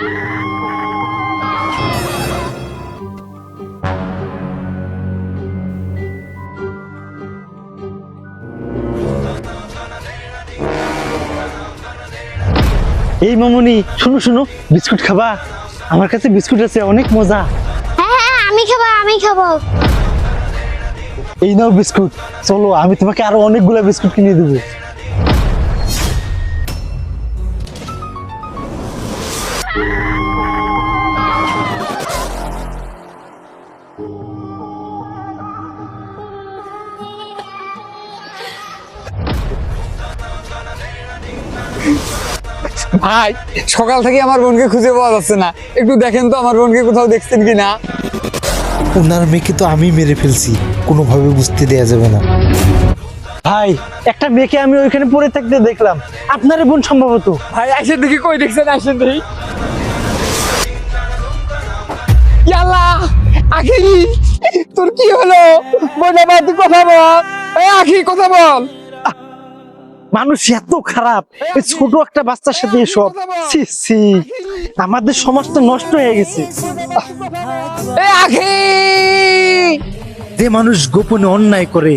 এই মামুনি, শুনো শুনো, বিস্কুট খাবা? আমার কাছে বিস্কুট আছে, অনেক মজা। হ্যাঁ হ্যাঁ, আমি খাবো আমি খাবো। এই নাও বিস্কুট, চলো আমি তোমাকে আরো অনেকগুলা বিস্কুট কিনে দেবো। ভাই, সকাল থেকে আমার বোনকে খুঁজে পাওয়া যাচ্ছে না, একটু দেখেন তো আমার বোনকে কোথাও দেখছেন কিনা। ওনার মেয়েকে তো আমি মেরে ফেলছি, কোনোভাবে বুঝতে দেয়া যাবে না। ভাই, একটা মেয়েকে আমি ওইখানে পড়ে থাকতে দেখলাম, আপনারই বোন সম্ভবত। ভাই আসেন দেখি, কই দেখছেন, আসেন দেখি। ইয়াল্লা, আখি তোর কি হলো? বোনা মা, তুই কথা বল। এই আখি, কথা বল। মানুষ এত খারাপ, এই ছোট একটা বাচ্চার সাথে এসব। ছি ছি, আমাদের সমাজ তো নষ্ট হয়ে গেছে। এই আখি, যে মানুষ গোপনে অন্যায় করে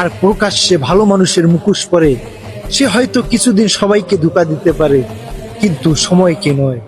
আর প্রকাশ্যে ভালো মানুষের মুখোশ পরে, সে হয়তো কিছুদিন সবাইকে ধোঁকা দিতে পারে, কিন্তু সময়কে নয়।